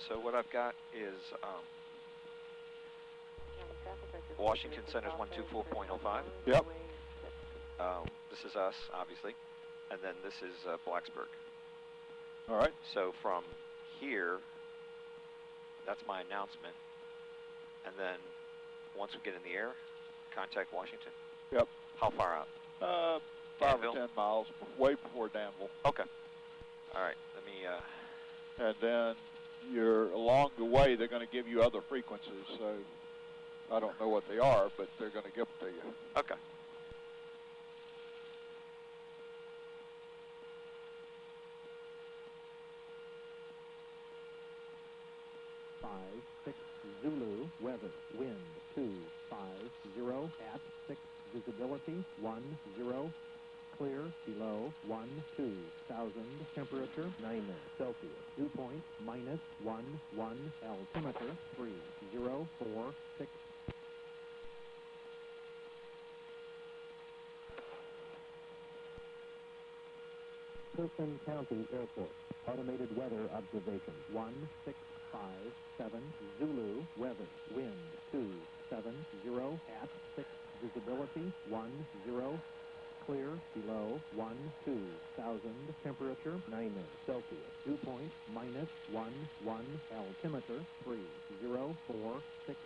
So what I've got is Washington Center's 124.05. Yep. This is us, obviously, and then this is Blacksburg. All right. So from here, that's my announcement, and then once we get in the air, contact Washington. Yep. How far out? 5 Danville? or 10 miles, way before Danville. Okay. All right. Let me. And then you're along the way. They're going to give you other frequencies. So I don't know what they are, but they're going to give them to you. Okay. Zulu, weather, wind, 250 at 6, visibility, 10, clear, below, 12,000, temperature, 9 Celsius, dew point, -11, altimeter, 3046. Kirkland County Airport, automated weather observation, 1657, Zulu, weather, wind, 270 at 6, visibility, 10, clear, below, 12,000, temperature, 9 Celsius, dew point, -11, altimeter, 3046.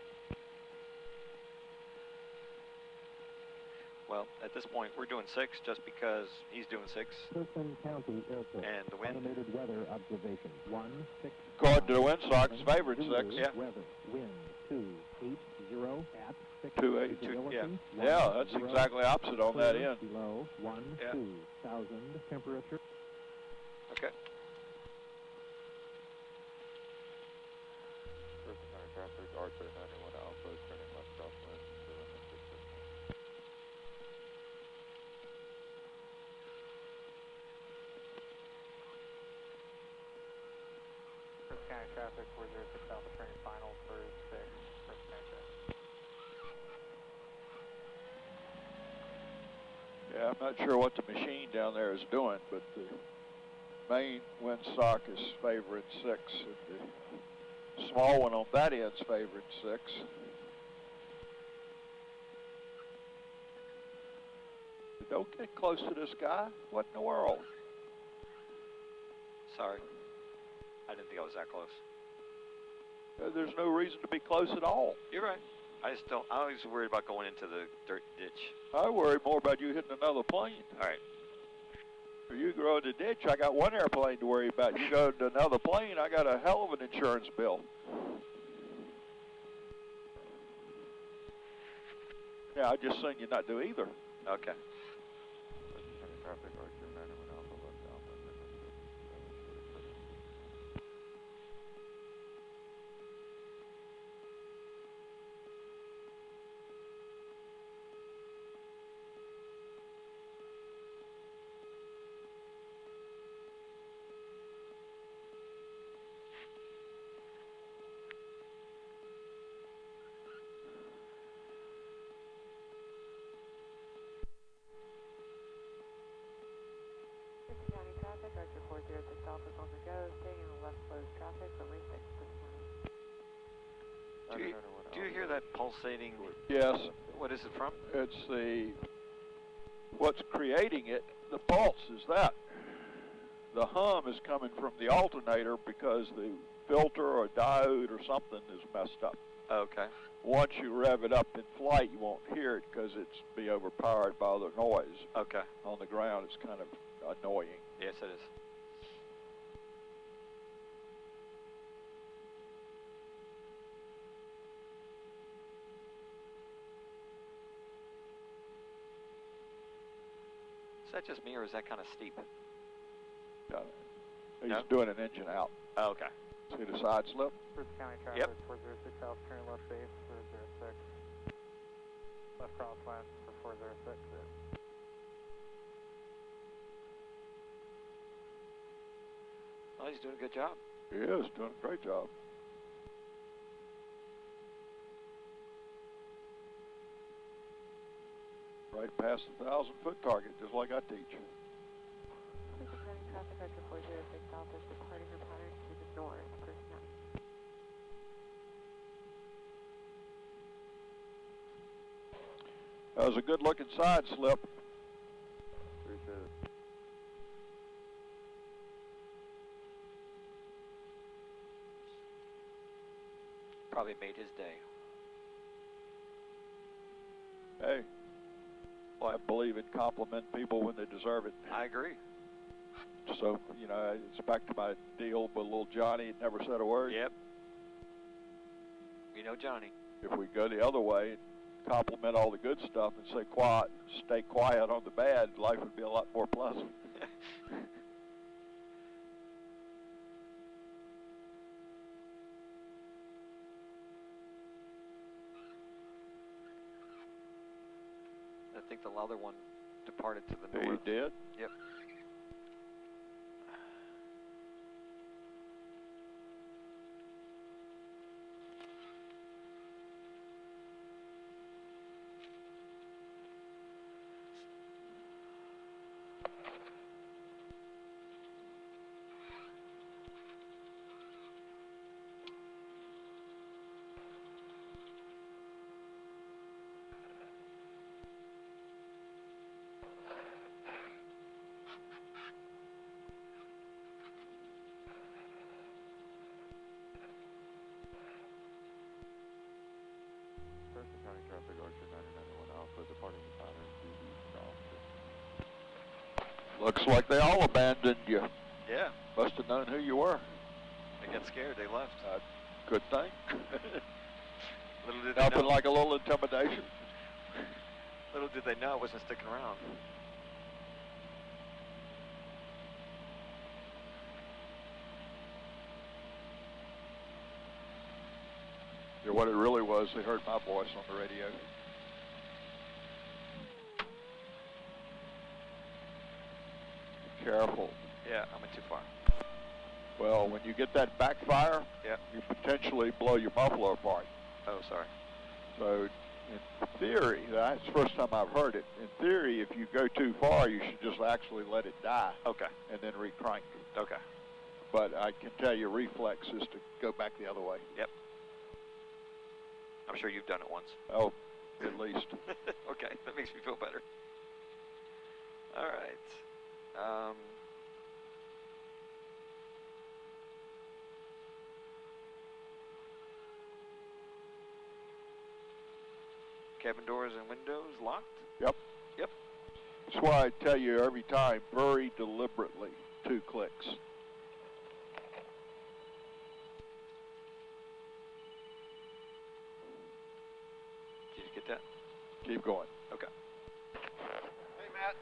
Well, at this point, we're doing 6 just because he's doing 6. Kirkland County Airport, And the wind? automated weather observation, 16. According to the wind Sox, favorite 6. Yeah. Weather, wind, 280 at 6. 282, yeah. Yeah, that's exactly opposite on that end. Below, 12,000, temperature. Okay. Kirkland County traffic, Archer 91 Alpha, turning left southwest to limit 6. Kirkland County traffic, 406 Alpha, turning final for 6, Kirkland County traffic. Yeah, I'm not sure what the machine down there is doing, but the main windsock is favoring 6. And the small one on that end's favoring 6. Don't get close to this guy. What in the world? Sorry. I didn't think I was that close. There's no reason to be close at all. You're right. I always worried about going into the dirt ditch. I worry more about you hitting another plane. All right. Or you go in the ditch, I got one airplane to worry about. You go to another plane, I got a hell of an insurance bill. Yeah, I just seen you not do either. Okay. Kirkland County traffic, Archer 91 Alpha, left Alpha, limit 6. Kirkland County traffic, Archer 406 Alpha is on the go, staying in the left closed traffic, runway 6 this morning. Do you hear that pulsating? Yes, What is it from? it's what's creating it, the pulse is that. The hum is coming from the alternator because the filter or diode or something is messed up. Okay. Once you rev it up in flight, you won't hear it because it's be overpowered by the noise. Okay. On the ground, it's kind of annoying. Yes, it is. Is that just me, or is that kind of steep? He's No? doing an engine out. Oh, okay. See the side slip? Kirkland County traffic, Yep. 406 Alpha, turning left base, 406. Left crosswind for 406. Well, he's doing a good job. He is doing a great job. Right past the 1,000-foot target, just like I teach. Kirkland County traffic, Archer 406 Alpha is departing your pattern to the north, Kirkland County. That was a good looking side slip. Appreciate it. Probably made his day. Hey, I believe in compliment people when they deserve it. I agree. So, you know, it's back to my deal with little Johnny. He never said a word. Yep. You know Johnny. If we go the other way and compliment all the good stuff and stay quiet on the bad, life would be a lot more pleasant. I think the other one departed to the He north. did? Yep. Thurston County traffic, Archer 991 Alpha, departing the pattern due south. Looks like they all abandoned you. Yeah. Must have known who you were. They got scared. They left. Good thing. Little did they Nothing know. like a little intimidation. Little did they know it wasn't sticking around. Yeah, what it really was, they heard my voice on the radio. Careful. Yeah, I went too far. Well, when you get that backfire, Yeah. you potentially blow your muffler apart. Oh, sorry. So, in theory, that's the first time I've heard it. In theory, if you go too far, you should just actually let it die Okay. and then recrank. Okay. But I can tell you, reflex is to go back the other way. Yep. I'm sure you've done it once. Oh, at least. Okay, that makes me feel better. All right. Cabin doors and windows locked? Yep. Yep. That's why I tell you every time, very deliberately, 2 clicks. Did you get that? Keep going. Okay. Hey, Matt.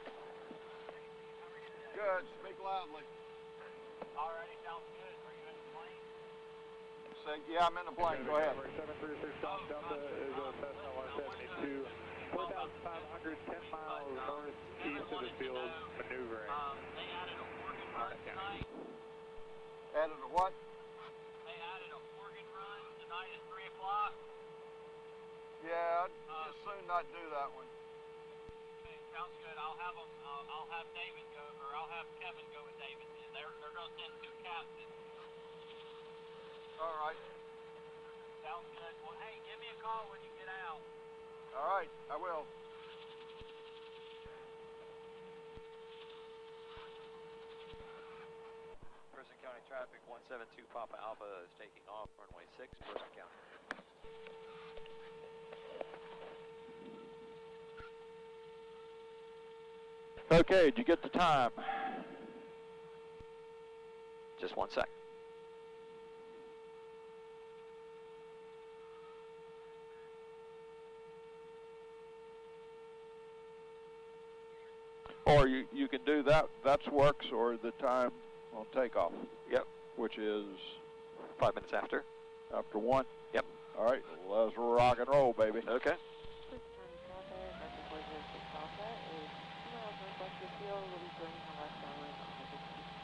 Good. Speak loudly. Alrighty, sounds good. Are you in the plane? Say, yeah, I'm in the plane. Go ahead. 736 South Delta is a Cessna 172, 4,500, 10 miles northeast of the field, maneuvering. They added a organ run tonight. Added a what? They added a organ run tonight at 3 o'clock. Yeah, I'd just soon not do that one. Okay, sounds good. I'll have them. I'll have David go, or I'll have Kevin go with David. They're going to send 2 captains. All right. Sounds good. Well, hey, give me a call when you get out. All right, I will. Person County traffic 172 Papa Alpha is taking off runway 6, Person County. Okay, did you get the time? Just 1 sec. Or you can do that. That's works, or the time on takeoff. Yep. Which is 5 minutes after. after 1. Yep. All right, let's rock and roll, baby. Okay. First County traffic, Archer 406 Alpha is 2 miles northwest of the field. We'll be joining the left downwind on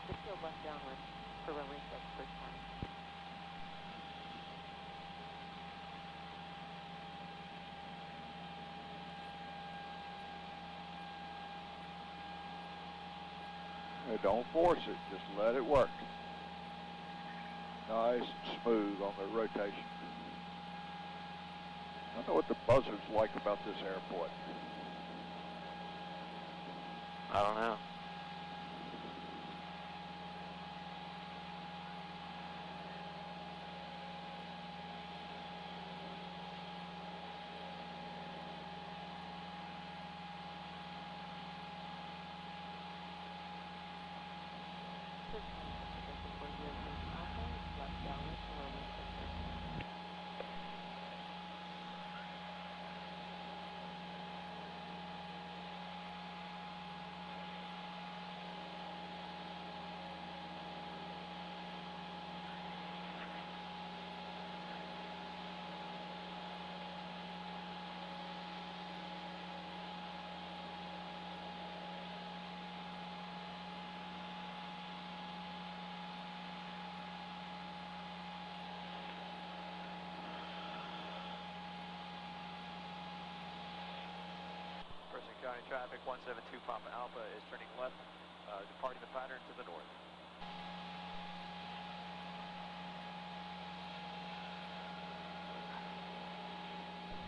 the field left downwind for runway 6, First County. Hey, don't force it, just let it work. Nice and smooth on the rotation. I don't know what the buzzard's like about this airport. I don't know. Left downwind for runway 6. Person County traffic 172 Papa Alpha is turning left, departing the pattern to the north.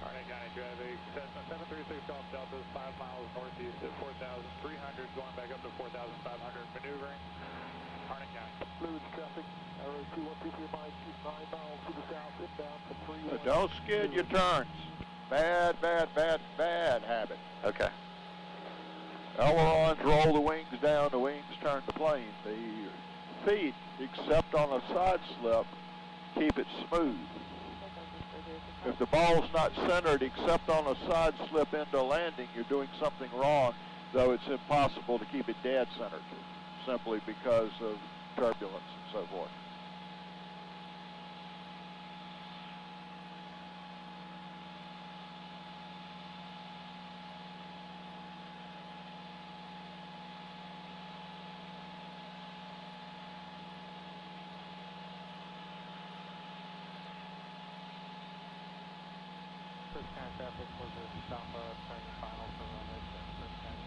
Harding County traffic, Cessna 736 Golf Delta is 5 miles northeast at 4,300, going back up to 4,500, maneuvering. Harding County. Fluids traffic, arrow 2123 miles, 9 miles to the south, inbound to 3. Don't skid your turns. Bad habit. Okay. Ailerons roll the wings down, the wings turn the plane. The feet, except on a side slip, keep it smooth. If the ball's not centered except on a side slip into landing, you're doing something wrong, though it's impossible to keep it dead centered, simply because of turbulence and so forth. First County traffic was a stop turning final for runway 6, First County.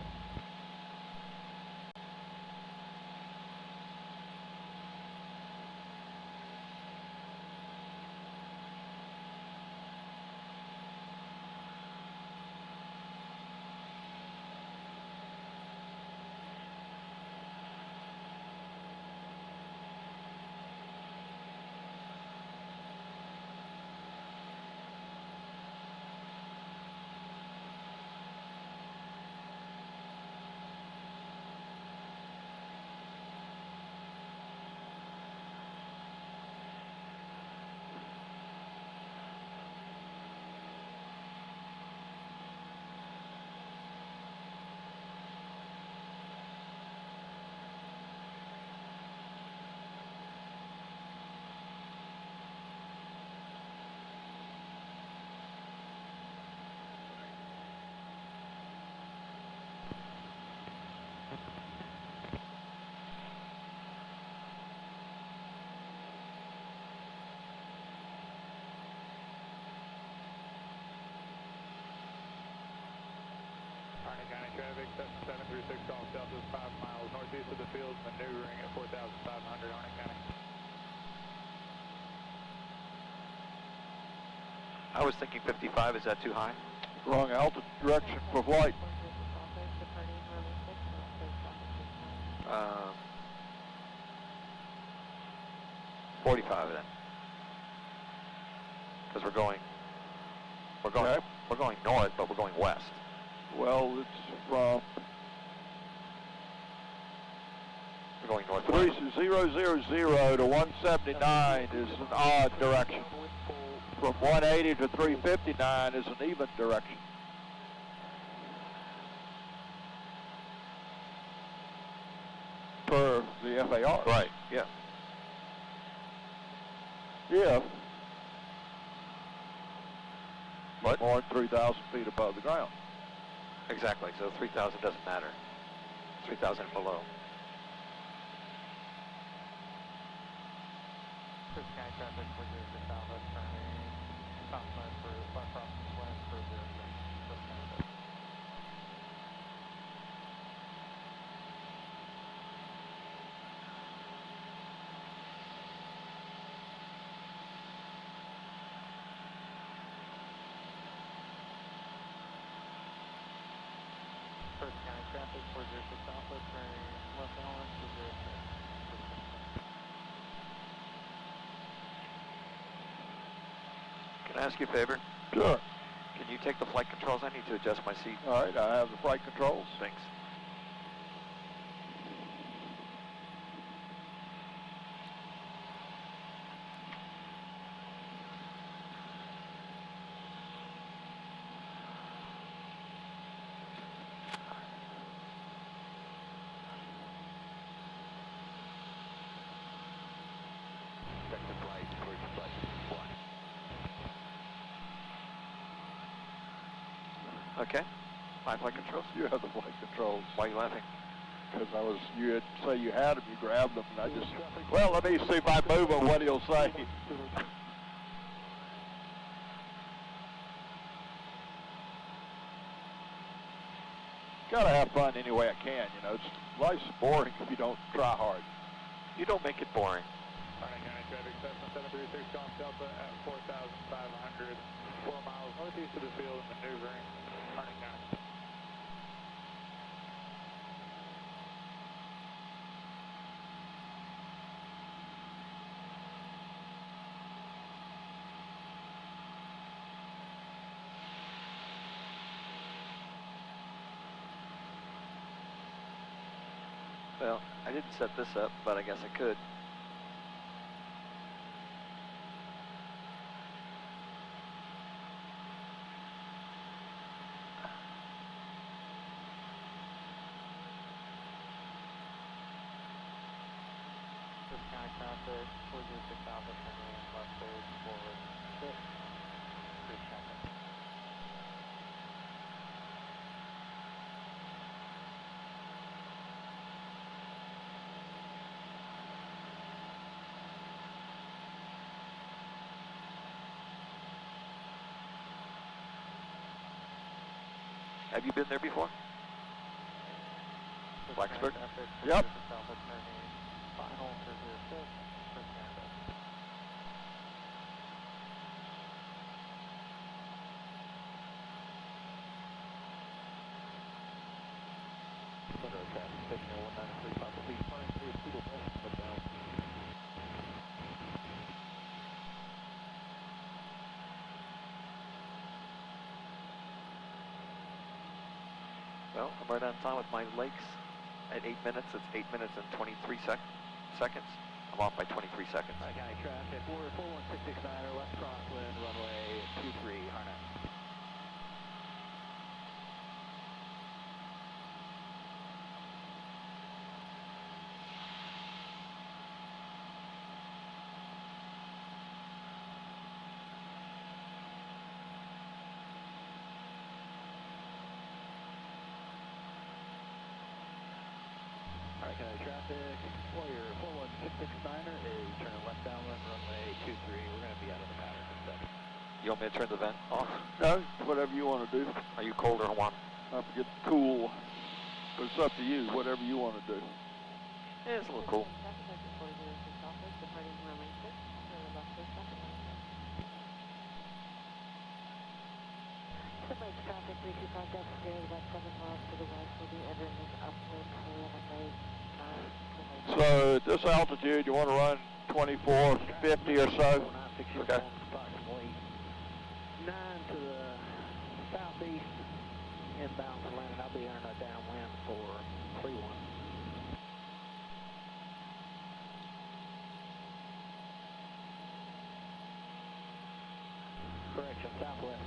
Harding County traffic, Cessna 736 Golf Delta is 5 miles northeast of the field, maneuvering at 4,500, Harding County. I was thinking 55. Is that too high? Wrong altitude direction for flight. 45 then. Because we're going Okay. north, but we're going west. Well, it's from We're going northwest. 3000 to 179 is an odd direction. From 180 to 359 is an even direction. Per the FAR. Right. Yeah. If What? more than 3,000 feet above the ground. Exactly. So 3,000 doesn't matter. 3,000 below. First County traffic for 06 Alpha turning southwest for left crossing west for 06, First County. First County traffic 406 Alpha, turning left downwind to 06. Can I ask you a favor? Sure. Can you take the flight controls? I need to adjust my seat. All right, I have the flight controls. Thanks. Okay. My flight controls. You have the flight controls. Why are you laughing? Because you had say you had them, you grabbed them, and I just, well, let me see if I move them, what he'll say. Gotta have fun any way I can, you know. Life's boring if you don't try hard. You don't make it boring. Harding County traffic, Cessna 736 Golf Delta at 4,500, 4 miles northeast of the field, maneuvering, Harding County. Well, I didn't set this up, but I guess I could. County traffic, 406 Alpha, turning left third, forward 6, cruise traffic. Have you been there before? Blacksburg? Yep. Alpha, turning final to 06, cruise traffic. Traffic, taking 1935, please, running through Cedar West, but down. Well, I'm right on time with my lakes at 8 minutes. It's 8 minutes and 23 seconds. I'm off by 23 seconds. Harding County traffic, Warrior 41669er, West Crosswind, runway 23, Harnett. Harding County traffic, Warrior 41669er is turning left downwind, runway 23. We're going to be out of the pattern in a second. You want me to turn the vent off? No, whatever you want to do. Are you cold or warm? I forget cool. But it's up to you, whatever you want to do. Yeah, it's a little cool. Departing runway 6, turn left third, second runway. Sunrise traffic, 325 Delta Sierra, about 7 miles to the west, will be entering this upwind for runway 9. So at this altitude, you want to run 2450 or so. Okay. Approximately 9 to the southeast, inbound to landing. I'll be entering a downwind for 31. Correction, southwest.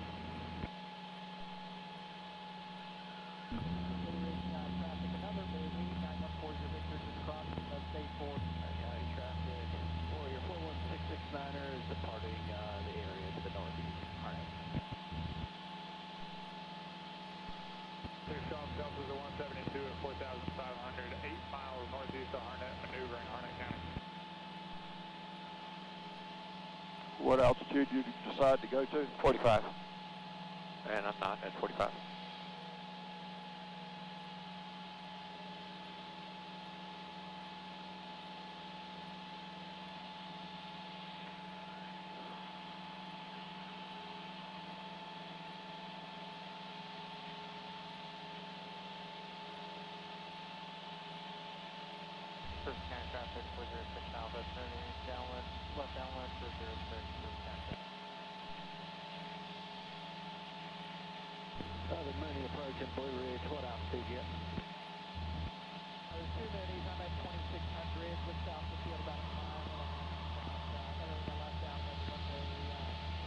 Traffic, another movie, 9140 Victor just crossed State 4. County traffic, Warrior 41669er is departing the area to the northeast. Harnett. 6 Golf Delta to 172 at 4,500, 8 miles northeast of Harnett, maneuvering Harnett County. What altitude you decide to go to? 45. And I'm not at 45. traffic 406 Alpha, turning downwind, left downwind for 06 for contact. The Mooney approaching Blue Ridge, what altitude yet? There's too many, I'm at 2600, just south of the field, about a mile and a half, entering the left downwind, runway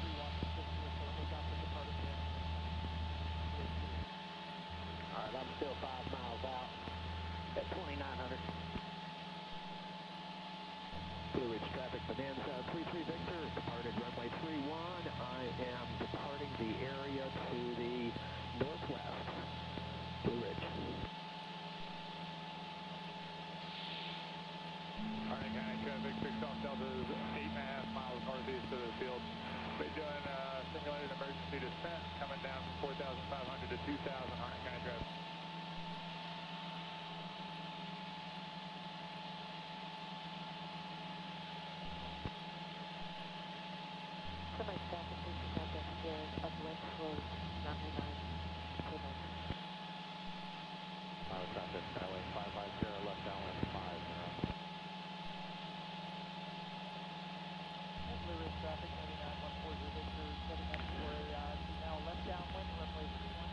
31, just to the we got the departed here. All right, I'm still 5 miles out at 2900. Blue Ridge traffic, Bonanza 33 Victor, departed runway 31. I am departing the area to the northwest. Blue Ridge. Harding County traffic, 6 off Delta is 8.5 miles northeast of the field. Been doing simulated emergency descent, coming down from 4,500 to 2,000 Harding County traffic. Somebody stop and please pick up upstairs, uplift for runway 9, Quebec. Traffic, Skyway 550, left downwind 50. Blue Ridge traffic, 9914 Victor, setting up for a now left downwind, runway 31.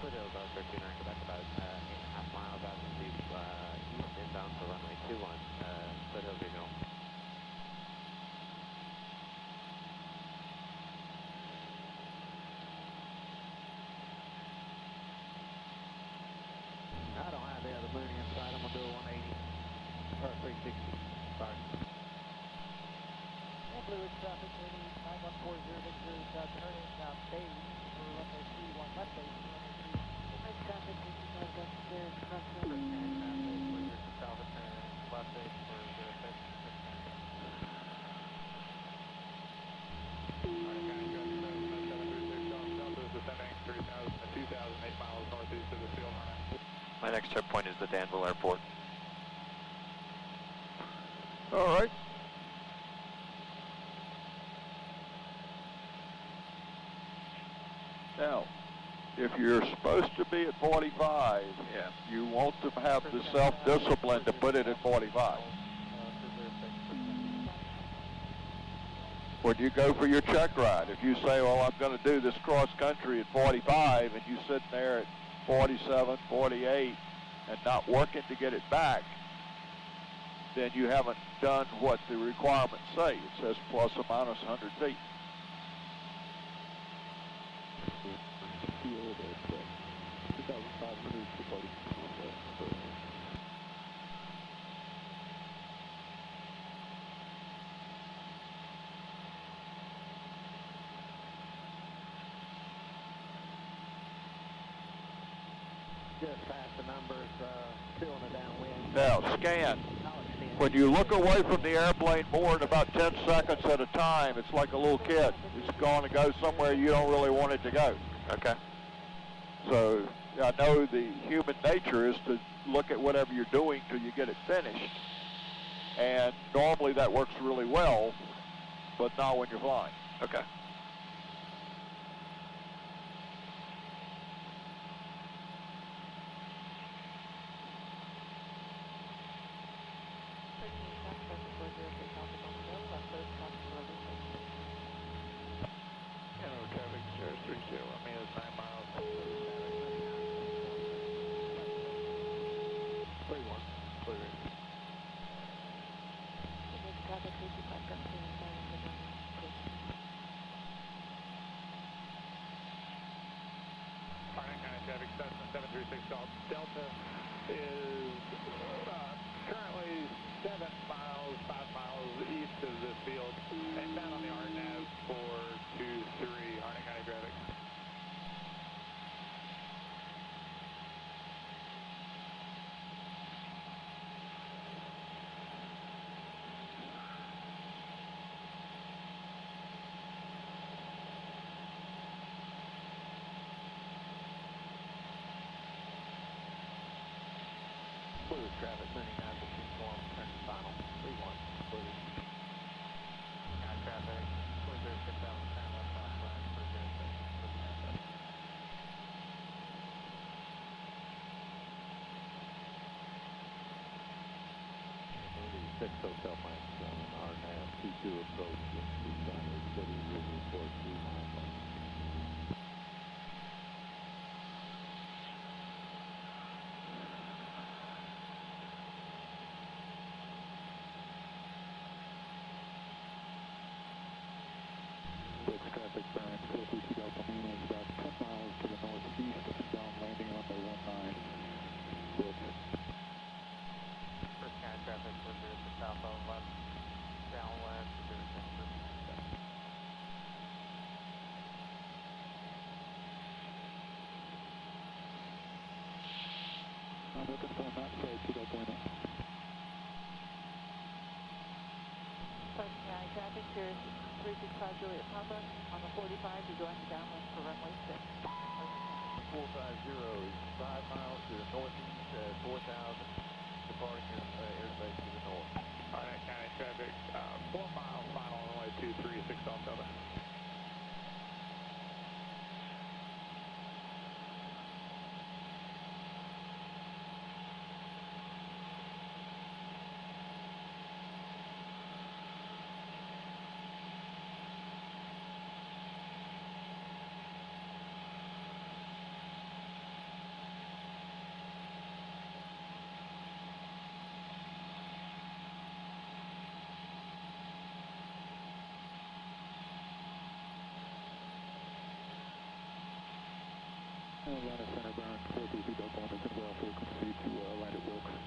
Foothills R39, Quebec, about 8.5 miles out to the east inbound for runway 21, Foothills Regional. I don't have the other Mooney in sight. I'm going to do a 180 or 360. Sorry. Blue Ridge traffic, 9140 Victor, turning Bay for runway 31 left base, runway 3. Somebody traffic, please pick up upstairs, cross over. Traffic, 406 Alpha, turning left base for 06. Harding County traffic, 736 off Delta is descending 3,000 to 2,008 miles northeast of the field. My next checkpoint is the Danville Airport. All right. Now, if you're supposed to be at 45, you want to have the self-discipline to put it at 45. When you go for your check ride, if you say, well, I'm going to do this cross country at 45, and you sit there at 47, 48, and not working to get it back, then you haven't done what the requirements say. It says plus or minus 100 feet. Field at 2,500 departing northwest. Just past the numbers, still in the downwind. Now, scan. I'll extend. When you look away from the airplane more than about 10 seconds at a time, it's like a little kid. It's going to go somewhere you don't really want it to go. Okay. So I know the human nature is to look at whatever you're doing till you get it finished. And normally that works really well, but not when you're flying. Okay. Traffic, 030, I mean, it's 9 miles. 31. Blue Ridge. Traffic, please pick up upstairs, Harding County traffic, Cessna 736 Delta is currently 7 miles, 5 miles east of the field, and down on the RNAV 423, Harding County traffic. Blue Ridge traffic, Mooney 915 form, turning final, 31. Blue Ridge. County traffic, 406 Alpha, turn left southwest for 6 Hotel Mike, RNAV 22 approach with Tucson City, will report 3 miles on. Traffic burn 432 Delta Mean is about 10 miles to the northeast of down landing runway 19. First County traffic 406 Alpha left, downwind 010. I'm looking for a map for 2 Delta Lima. First County traffic, Sirius 365 Juliet Papa. On the 45, you're going downwind for runway 6. 450 is 5 miles to the northeast at 4,000, departing your airspace to the north. Arnett County traffic, 4 miles final runway 236 off Delta. Atlanta Center burn 432 Delta Lima is well frequency to Atlantic Wilkes.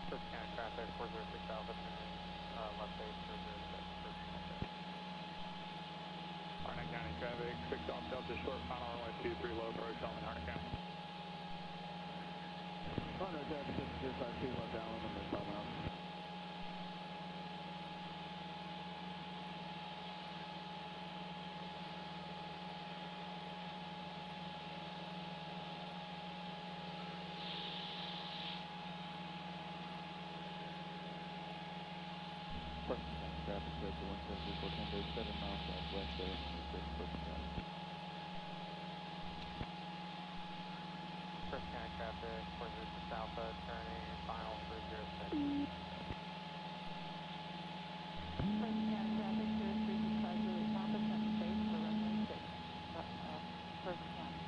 First County traffic 406 Alpha, left base 406. Arnett County traffic, 6 off Delta short final runway 23 low approach on Arnett County. Arnett traffic 652 left down on the 5 miles. Traffic set to 174 10 miles southwest of 6 First County. First County traffic 406 Alpha, turning final 306. First County traffic, Sirius 365 Juliet Papa. Set the base for runway 6. First County.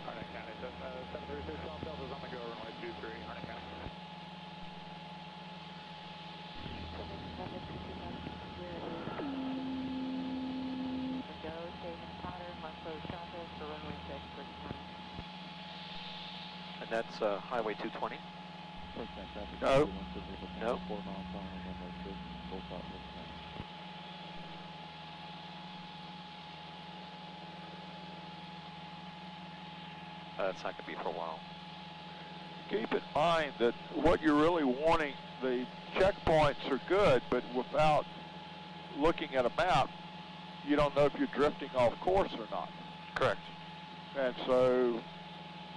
Arnett County, 736 off Delta is on the go, runway 23, Arnett County. Go, station pattern, left road traffic for runway 6, First County. And that's Highway 220? First County traffic. No. No? 4 miles on runway 6, full stop First County. That's not going to be for a while. Keep in mind that what you're really wanting, the checkpoints are good, but without looking at a map, you don't know if you're drifting off course or not. Correct. And so,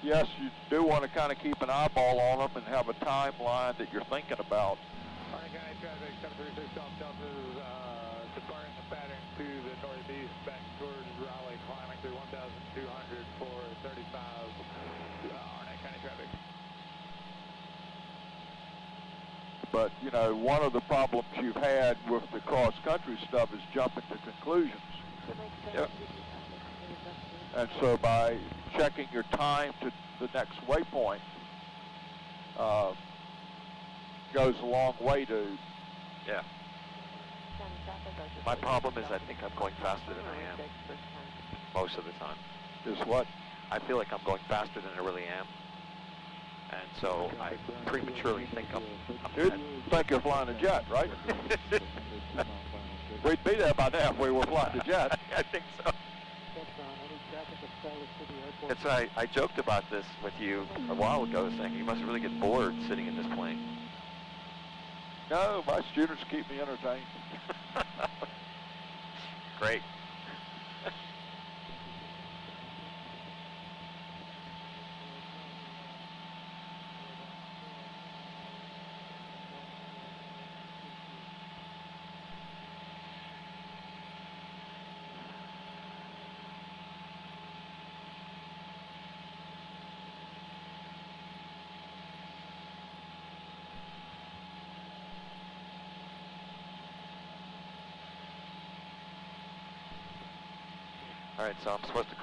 yes, you do want to kind of keep an eyeball on them and have a timeline that you're thinking about. Arnett County traffic, 736 off Delta is departing the pattern to the northeast back towards Raleigh, climbing through 1,200 for 35 Arnett County traffic. But, you know, one of the problems you've had with the cross-country stuff is jumping to conclusions. Yep. And so by checking your time to the next waypoint goes a long way to... Yeah. My problem is I think I'm going faster than I am most of the time. Is what? I feel like I'm going faster than I really am. And so I prematurely think I'm You think you're flying a jet, right? We'd be there by now if we were flying a jet. I think so. It's I joked about this with you a while ago, saying you must really get bored sitting in this plane. No, my students keep me entertained. Great. All right, so I was supposed to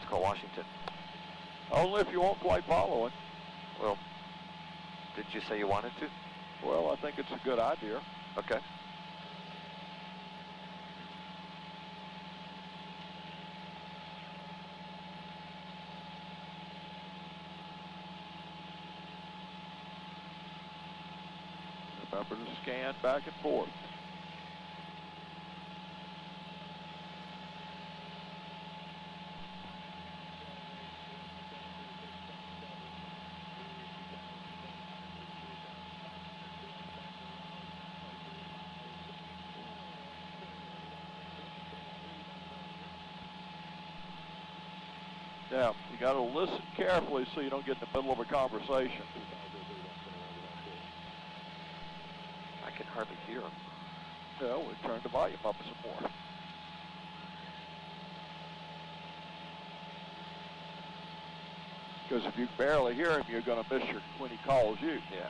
call Washington. Only if you won't flight following. Well, did you say you wanted to? Well, I think it's a good idea. Okay. Remember to scan back and forth. Yeah, you got to listen carefully so you don't get in the middle of a conversation. I can hardly hear him. Yeah, we'll turn the volume up some more. Because if you can barely hear him, you're going to miss your when he calls you. Yeah.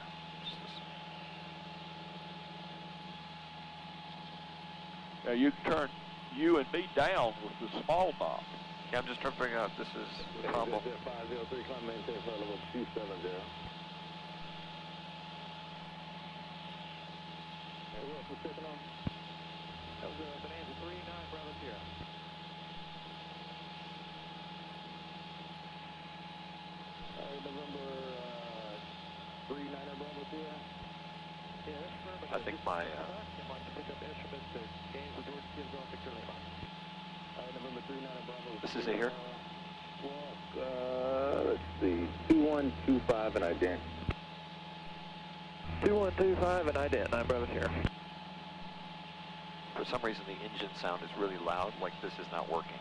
Yeah, you can turn you and me down with the small knob. Yeah, I'm just trying to figure out this is the problem. 503, climb maintain flight level 270. What's taking on? That was Bonanza 39 Bravo Sierra. November 39 Bravo Sierra. Yeah, that's perfect. I think my I'd like to pick up instruments that gains the George gives off Victor Lima. November 39 Bravo. This is it here. Let's see, 2125 and ident. 2125 and ident, 9 Bravo Sierra. For some reason, the engine sound is really loud, like this is not working.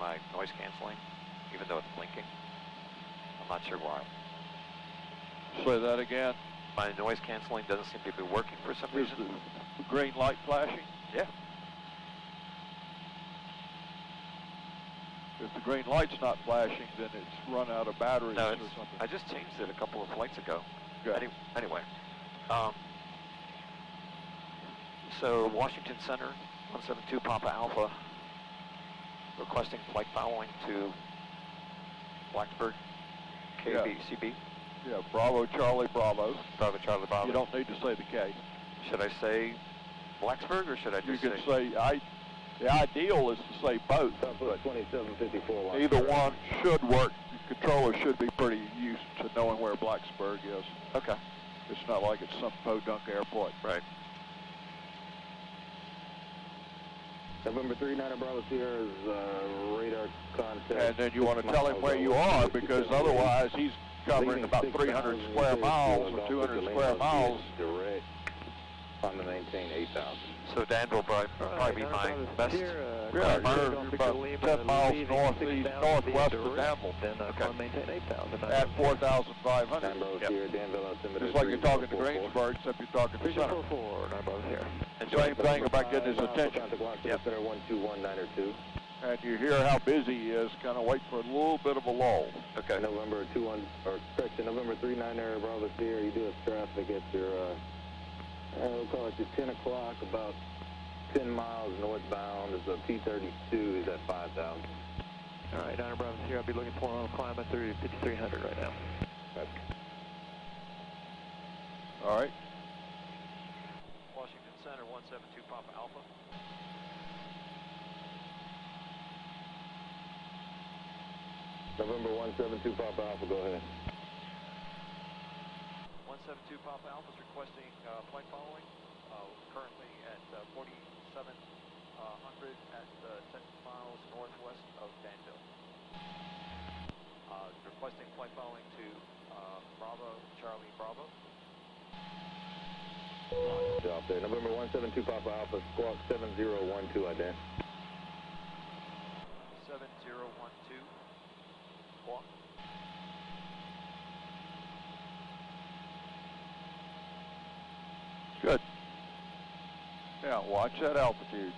My noise canceling, even though it's blinking. I'm not sure why. Say that again. My noise canceling doesn't seem to be working for some Is reason. the green light flashing? Yeah. If the green light's not flashing, then it's run out of batteries No, or it's, something. I just changed it a couple of flights ago. Okay. Anyway, so Washington Center, 172 Papa Alpha, requesting flight following to Blacksburg, KBCB. Yeah, Bravo, Charlie, Bravo. Bravo, Charlie, Bravo. You don't need to say the K. Should I say Blacksburg or should I You just can say, the ideal is to say both. But 2754. Either one should work. The controller should be pretty used to knowing where Blacksburg is. Okay. It's not like it's some podunk airport. Right. November 39 Bravo Sierra's radar contact. And then you want to tell him where you are, because otherwise he's covering about 300 square miles or 200 square miles. Direct. Climb to maintain 8,000. So Danville probably be my best. Yeah, you're about 10 miles northeast, northwest of Danville. Then climb maintain 8,000. At 4,500. Danville here, Danville altimeter. Just like you're talking to Greensburg, except you're talking to center. 44, Narborough here. And same thing about getting his attention. Yep. Center 121.902. And you hear how busy he is, kind of wait for a little bit of a lull. Okay. November 39er, Bravo Sierra, you do have traffic at your, we'll call it your 10 o'clock, about 10 miles northbound. Is a P32, he's at 5,000. All right, Donna Bravo here. I'll be looking for him. I'm climbing through 5,300 right now. Okay. All right. Washington Center, 172 Papa Alpha. November 172 Papa Alpha, go ahead. 172 Papa Alpha is requesting flight following. Currently at 4700 at 10 miles northwest of Danville. Requesting flight following to Bravo, Charlie Bravo. Job there. November 172 Papa Alpha, squawk 7012, ident. 7012. Squawk. Good. Yeah, watch that altitude.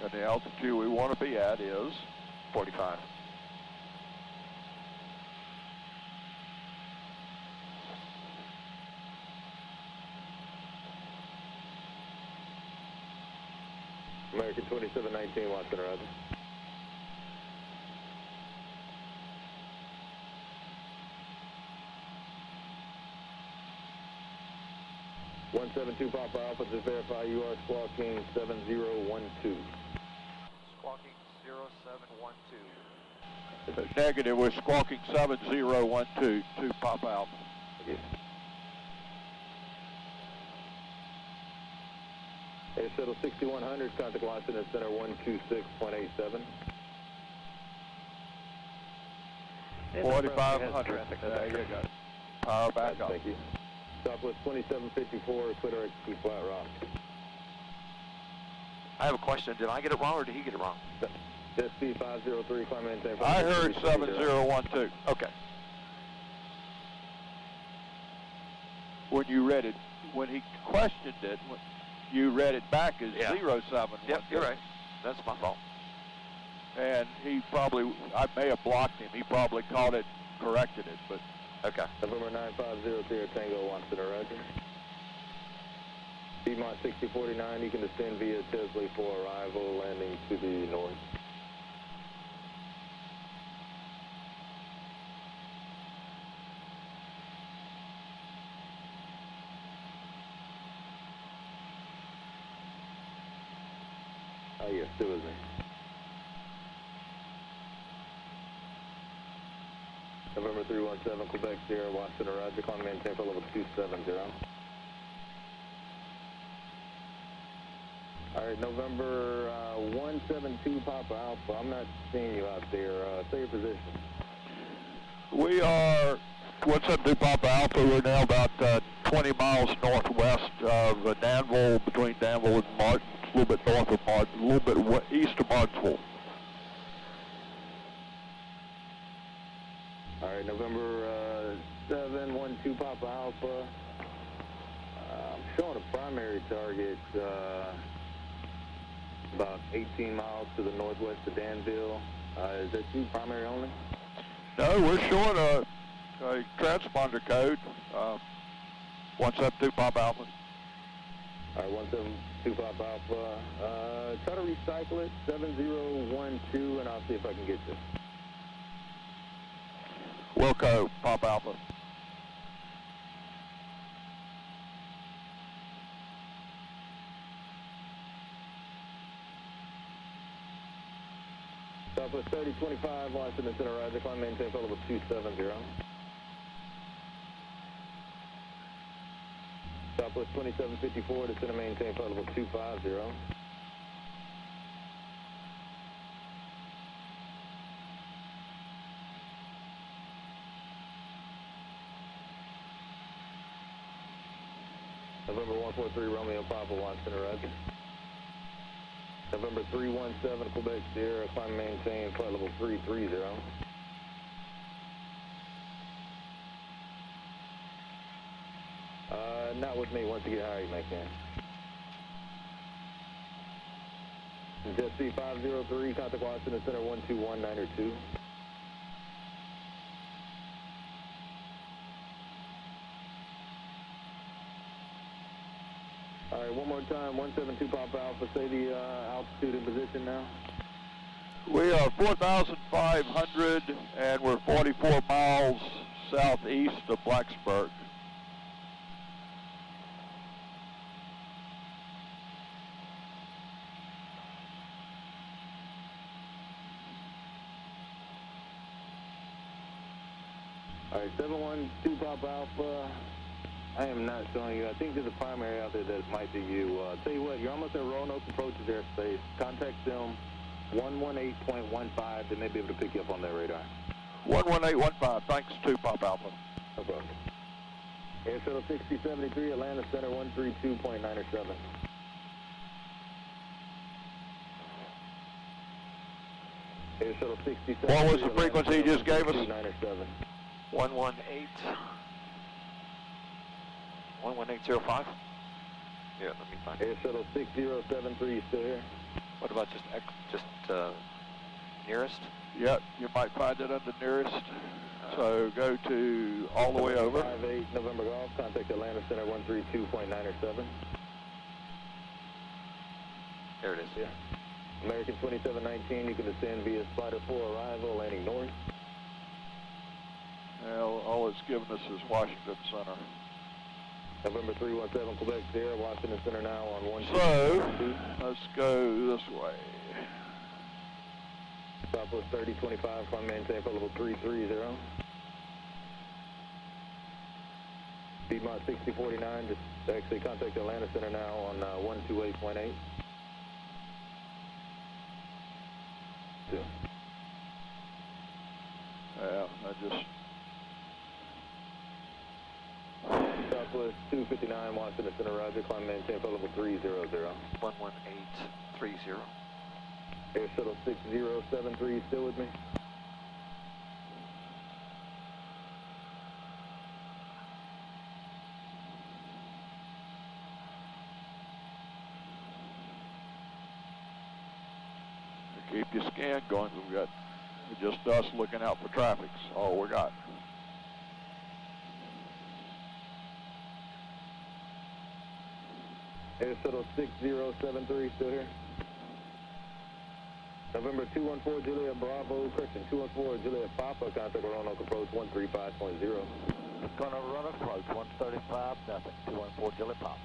And the altitude we want to be at is 45. American 2719, Watson, roger. One 172 Papa Alpha, just verify you are squawking 7012. Squawking 0712. Negative, we're squawking 7012 to Papa Alpha. Yes. Air Shuttle 6100, contact Washington Center 126.87. 4,500. There you go. Power back up. Thank you. Southwest 2754, Twitter XP Flat Rock. I have a question. Did I get it wrong or did he get it wrong? SP 503, climb maintain. I heard 7012. Okay. When you read it, when he questioned it, you read it back as Yeah. 0712. Yep, you're right. That's my fault. And he probably, I may have blocked him. He probably caught it, corrected it, but. Okay. November 950, Sierra Tango, Washington, roger. Piedmont 6049, you can descend via Chesley for arrival, landing to the north. Oh yes, still with me. November 317, Quebec Sierra, Washington, roger, climb maintain for level 270. Alright, November 172 Papa Alpha, I'm not seeing you out there, say your position. We are 172 Papa Alpha. We're now about 20 miles northwest of Danville, between Danville and Martin, a little bit north of Martin, a little bit east of Martinsville. Alright, November 712 Papa Alpha. I'm showing a primary target about 18 miles to the northwest of Danville. Is that you, primary only? No, we're showing a transponder code, 172 Papa Alpha. Alright, 172 Papa Alpha. Try to recycle it, 7012, and I'll see if I can get you. Wilco, Papa Alpha. Southwest 3025, Washington Center, roger, climb maintain for level 270. Southwest 2754, descend and maintain flight level 250. November 143 Romeo Papa, Watch Center, Roger. November 317 Quebec Sierra, climb and maintain flight level 330. Not with me. Once you get higher, you may can. Jet C503, contact Washington Center 12192. All right, one more time, 172 Papa Alpha, say the altitude and position now. We are 4,500 and we're 44 miles southeast of Blacksburg. All right, 712 Papa Alpha. I am not showing you. I think there's a primary out there that might be you. Tell you what, you're almost at Roanoke Approaches Airspace. Contact them 118.15. They may be able to pick you up on their radar. 11815, thanks to Pop Alpha. No problem. Air Shuttle 6073, Atlanta Center 132.97. Air Shuttle 6073. What was the frequency you just gave us? 118.97. 11805? Yeah, let me find it. Air Shuttle 6073, you still here? What about just nearest? Yep, you might find it under nearest. So go to all the way over. 58 November Golf, contact Atlanta Center 132.97. There it is. Yeah. American 2719, you can descend via Spider 4 arrival, landing north. Well, all it's given us is Washington Center. November 317 Quebec Sierra, Washington Center now on 122. So, let's go this way. Southwest 3025, climb maintain for level 330. Piedmont 6049, just actually contact Atlanta Center now on 128.8. Yeah, I just... Southwest 259, Washington Center, roger, climb maintain for level 300. 11830. Air Shuttle 6073, still with me? Keep your scan going. We've got just us looking out for traffic. That's all we got. Air Shuttle 6073, still here? November 214 Juliet Bravo, correction, 214 Juliet Papa, contact Roanoke approach 135.0. Gonna run approach 135, nothing, 214 Juliet Papa.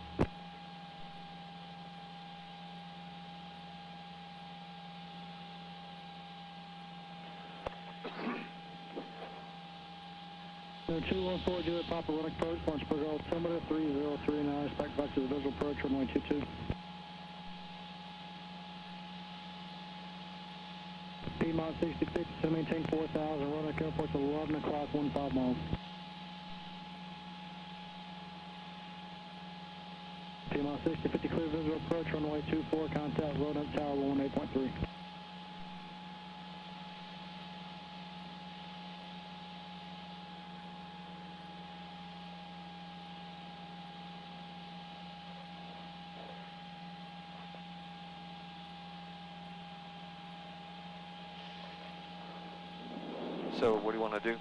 So 214 Juliet Papa, Roanoke approach, Lawrenceburg altimeter 3039, expect back to the visual approach, runway 22. Piedmont 6050, to maintain 4000, Roanoke Airport to 11 o'clock, 15 miles. Piedmont 6050, clear visual approach, runway 24, contact Roanoke Tower 18.3. So what do you want to do?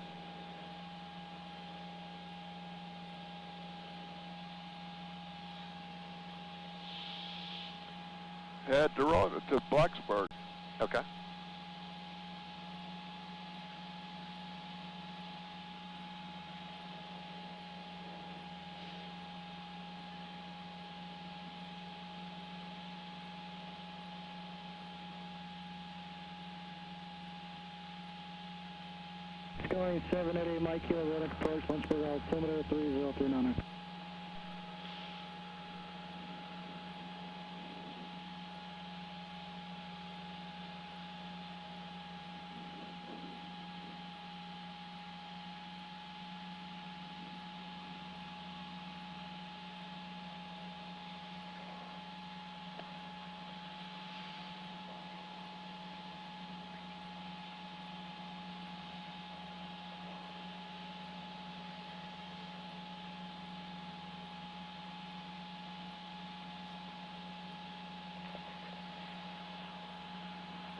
Head to Roanoke, to Blacksburg. Okay. Going 788 Mike Kilo, Roanoke approach, Lynchburg altimeter 3039.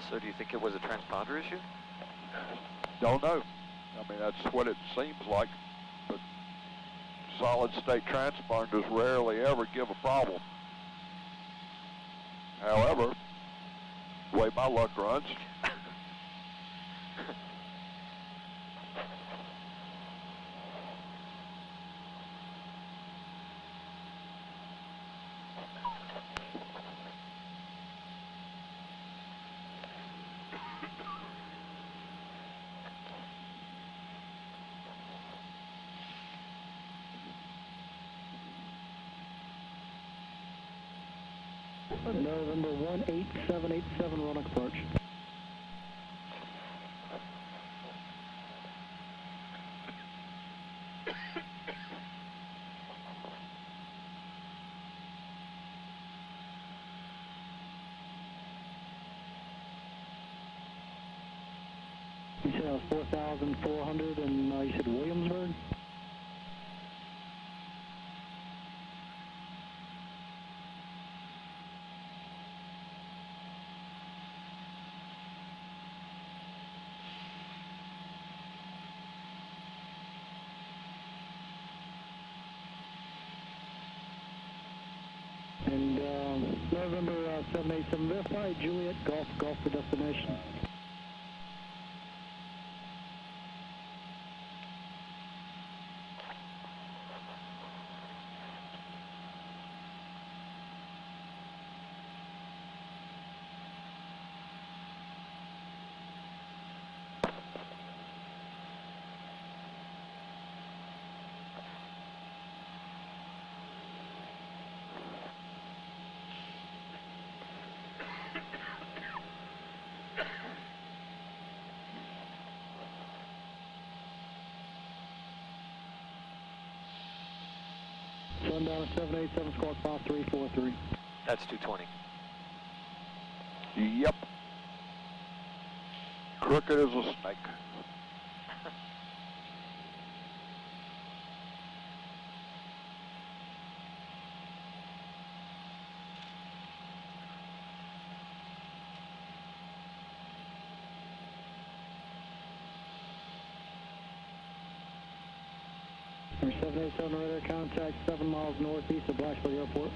So do you think it was a transponder issue? Don't know. I mean, that's what it seems like. But solid state transponders rarely ever give a problem. However, the way my luck runs, November 18787, Roanoke approach. You said that was 4,400 and you said Williamsburg? And November 787, verify Juliet Golf for destination. Sundown 787, squawk 5343. That's 220. yep. Crooked as a snake. Number 787 radar contact 7 miles northeast of Blacksburg Airport.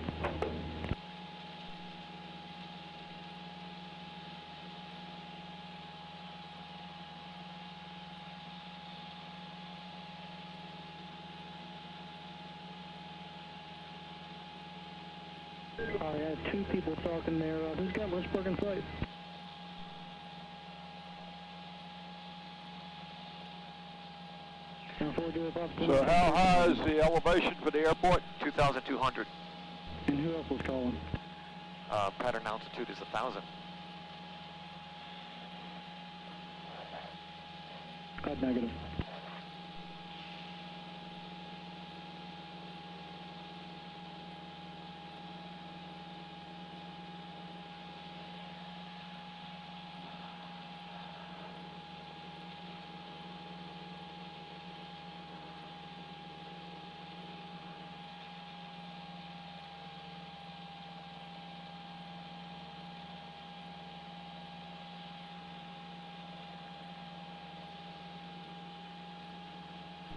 I have 2 people talking there. Who's got Lynchburg in sight? So how high is the elevation for the airport? 2,200. And who else was calling? Pattern altitude is 1,000. Negative.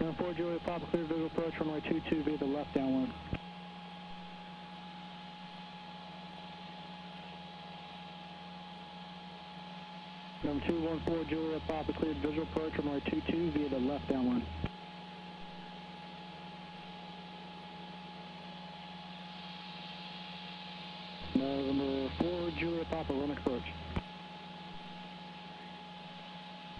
Now 4 Juliet Papa, clear visual approach runway 22 via the left downwind. Number 214 Juliet Papa, cleared visual approach runway 22 via the left downwind. Number 4 Juliet Papa, run approach.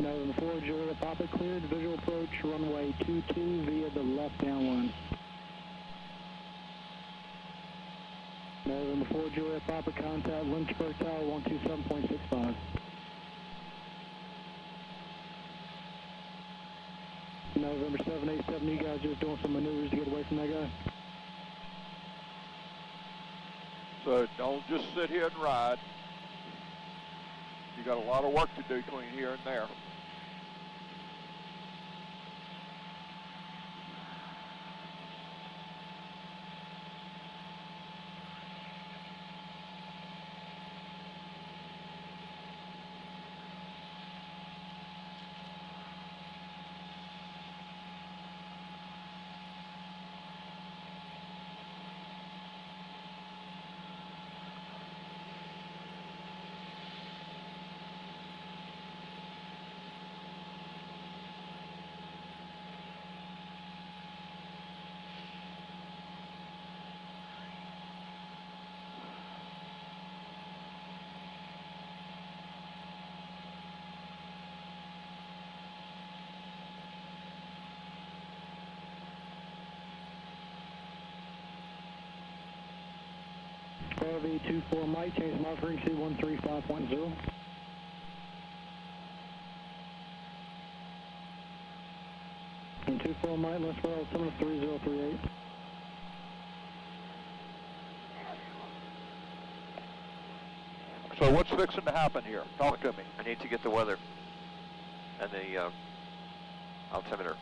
November 4 Juliet Papa, cleared visual approach runway 22 via the left downwind. November 4 Juliet Papa, contact Lynchburg Tower 127.65. November 787, you guys just doing some maneuvers to get away from that guy? So don't just sit here and ride. You got a lot of work to do between here and there. Sparrow V24 Mike, change mark frequency 135.0. And 24 Mike, West Sparrow, altimeter 3038. So what's fixing to happen here? Talk to me. I need to get the weather and the altimeter.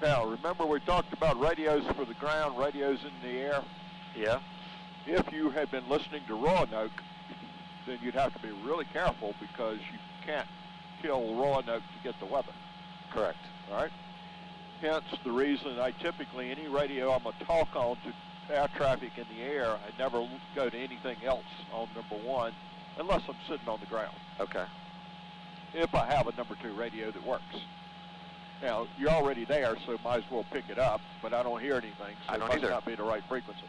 Now, remember we talked about radios for the ground, radios in the air? Yeah. If you had been listening to Roanoke, then you'd have to be really careful because you can't kill Roanoke to get the weather. Correct. All right? Hence the reason I typically, any radio I'm going to talk on to air traffic in the air, I never go to anything else on number one unless I'm sitting on the ground. Okay. If I have a number two radio that works. Now, you're already there, so might as well pick it up, but I don't hear anything, so I don't it must either. not be the right frequency.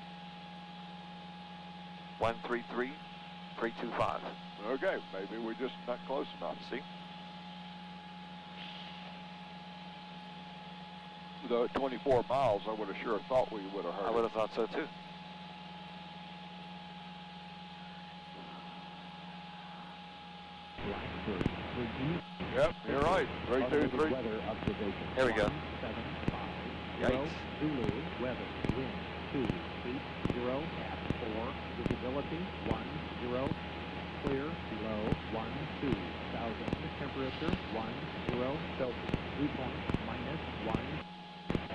133.325. Okay, maybe we're just not close enough. See? Though at 24 miles, I would have sure thought we would have heard I would have thought so too. Blackbird, Virginia. Yep, you're right. 323. Weather observation. There we go. 175. Yikes. Zulu, weather, wind, 280 at 4, visibility 10, clear, below 12,000, temperature 10 Celsius, dew point -1,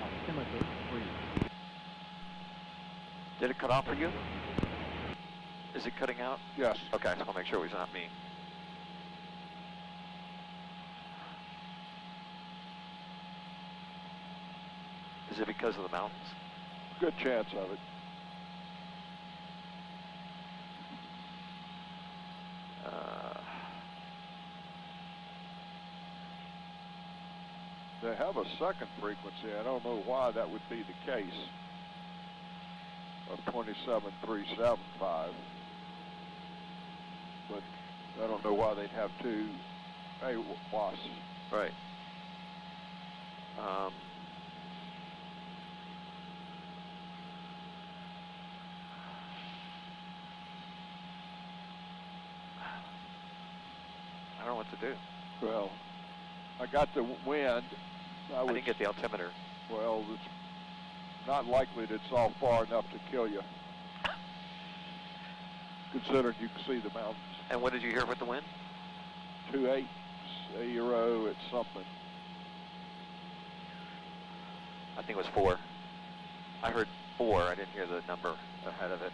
altimeter 3. Did it cut off for you? Is it cutting out? Yes. Okay, I just want to make sure it was not me. Is it because of the mountains? Good chance of it. They have a second frequency. I don't know why that would be the case. Of 27375. But I don't know why they'd have two AWAS. Right. I don't know what to do. Well, I got the wind. I didn't get the altimeter. Well, it's not likely that it's all far enough to kill you, considering you can see the mountains. And what did you hear with the wind? 2.8, 0, it's something. I think it was 4. I heard 4. I didn't hear the number ahead of it.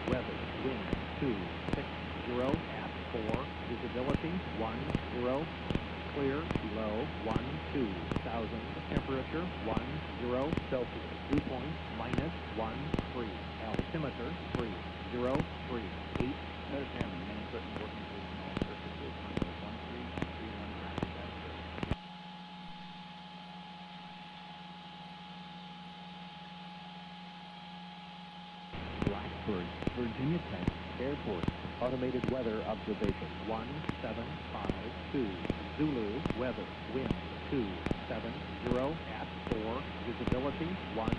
Weather, wind 260 at 4, visibility 10, clear, below 12,000, temperature 10 Celsius, dew point -13, altimeter 3038. Understand the main equipment working position all surfaces, 1331. Blackbird, Virginia Tech Airport, automated weather observation 1752, Zulu, weather, wind 270 at 4, visibility 10,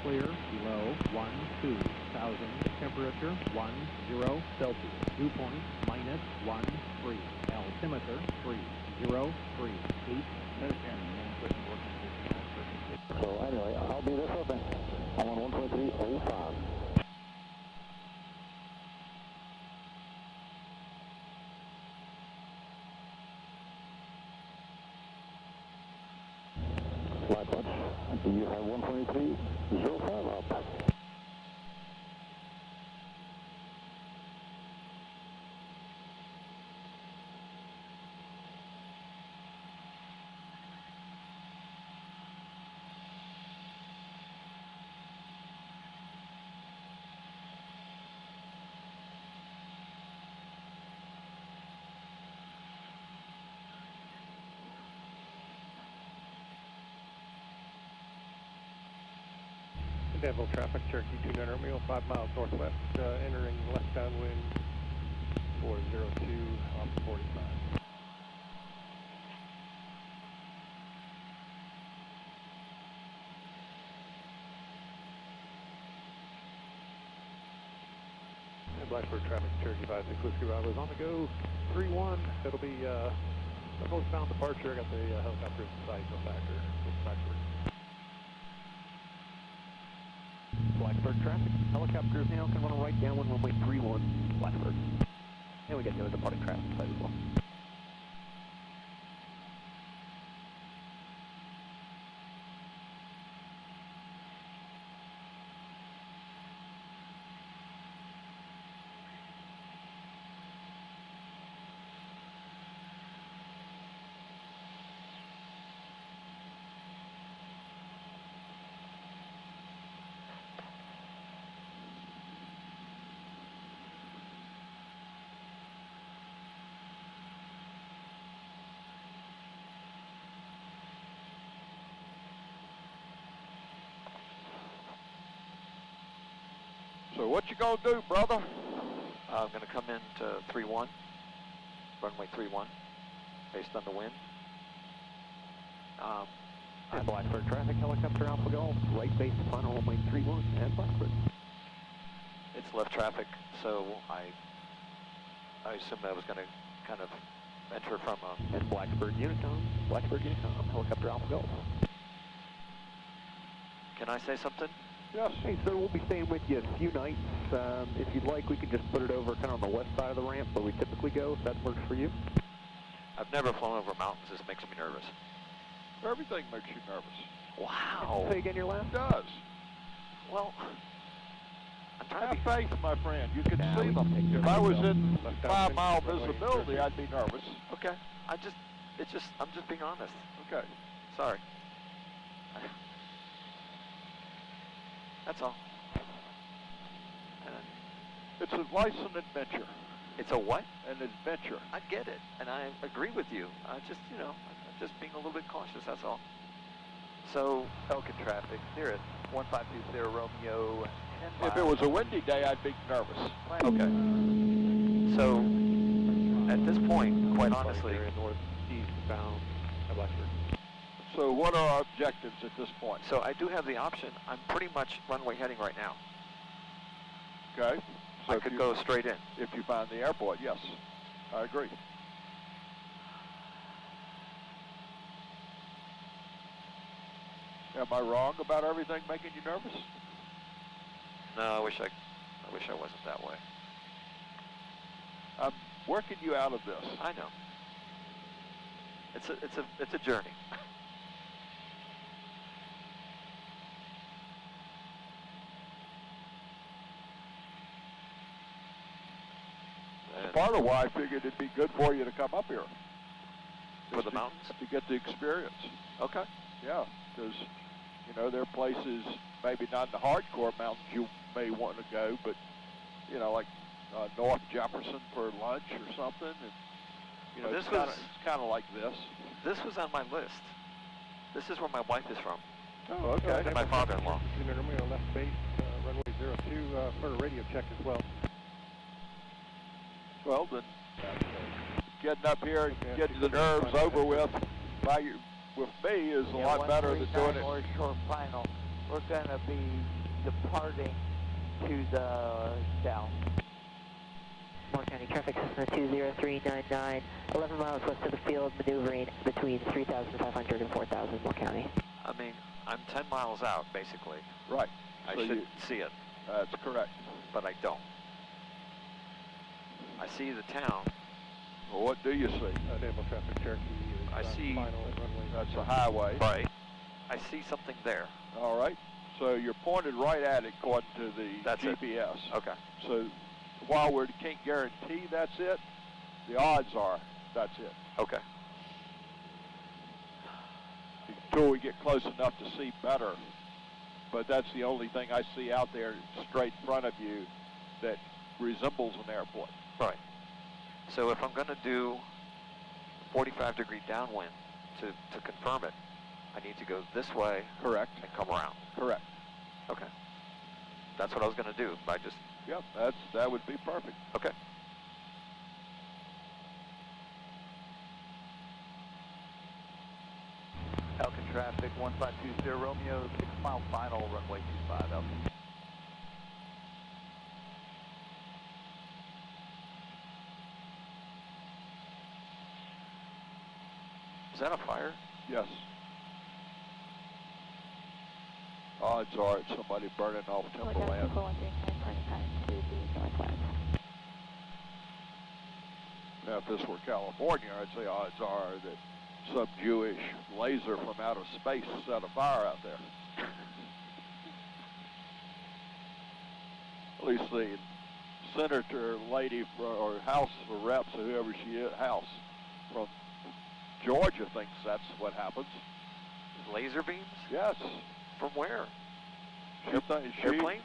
clear, below 12,000, temperature 10 Celsius, dew point -13, altimeter 3038. Understand the main equipment working position all surfaces. So anyway, I'll be this open. I'm on 123.05. Flat clutch. You have 123.05 up. Danville traffic, Cherokee 29 Romeo, 5 miles northwest, entering left downwind 402 off 45. Blackbird traffic, Cherokee 56 Whiskey Bravo is on the go, 3-1. It'll be a northbound departure. I got the helicopter in sight, no factor. It's Blackbird. Blackbird traffic, helicopters now can run right downwind runway 31, Blackbird. And we got the other departing traffic side as well. So what you gonna do, brother? I'm going to come in to 3-1, runway 3-1, based on the wind. And Blackbird traffic, helicopter Alpha Golf, right base final runway 31 and Blackbird. It's left traffic, so I assumed I was going to kind of enter from a... And Blackbird Unicom, helicopter Alpha Golf. Can I say something? Yes. Hey, sir, we'll be staying with you a few nights. If you'd like, we can just put it over kind of on the west side of the ramp where we typically go, if that works for you. I've never flown over mountains. This makes me nervous. Everything makes you nervous. Wow. Say again your last? It does. Well, I'm trying Have to be... faith, my friend. You can Nah, see we don't take if care I of was ourselves. in Left 5 mile downwind, runway visibility, 30. I'd be nervous. Okay. I'm just being honest. Okay. Sorry. That's all. It's a licensed adventure. It's a what? An adventure. I get it, and I agree with you. I just, I'm just being a little bit cautious, that's all. So, Pelican traffic, clear at 1520 Romeo, 10 miles. If it was a windy day, I'd be nervous. okay. So, at this point, quite honestly, Area northeast bound at Blackbird. So what are our objectives at this point? so I do have the option. I'm pretty much runway heading right now. Okay. So I if could you- go straight in. If you find the airport, yes. I agree. Am I wrong about everything making you nervous? No, I wish I wasn't that way. I'm working you out of this. I know. It's a journey. And Part of why I figured it'd be good for you to come up here. for Just the to- mountains? To get the experience. Okay. Yeah, because, there are places, maybe not in the hardcore mountains you may want to go, but, like North Jefferson for lunch or something. And, Well, it's this was- kind of like this. This was on my list. This is where my wife is from. Oh, okay. And my father-in-law. Romeo left base, runway 02 for a radio check as well. Well, then, getting up here and Okay. getting the nerves over with with me is a lot better than doing it. Or short final. We're going to be departing to the south. Moore County traffic, Cessna 20399, 11 miles west of the field, maneuvering between 3,500 and 4,000, Moore County. I mean, I'm 10 miles out, basically. Right. I So should see it, That's correct. but I don't. I see the town. Well, what do you see? Danville traffic, Cherokee is I see- final at runway. That's a highway. Right. I see something there. All right. So you're pointed right at it according to the That's it. GPS. Okay. So while we can't guarantee that's it, the odds are that's it. Okay. Until we get close enough to see better. But that's the only thing I see out there straight in front of you that resembles an airport. Right. So if I'm going to do 45-degree downwind to confirm it, I need to go this way. Correct. And come around. Correct. Okay. That's what I was going to do. I just. Yep. That would be perfect. Okay. Falcon traffic 1520 Romeo, 6 mile final, runway 25 Alpha. Is that a fire? Yes. Odds are it's somebody burning off timberland. Now, if this were California, I'd say odds are that some Jewish laser from outer space set a fire out there. At least the senator lady or House of Reps or whoever she is, House from Georgia thinks that's what happens. Laser beams? Yes. From where? Airplanes?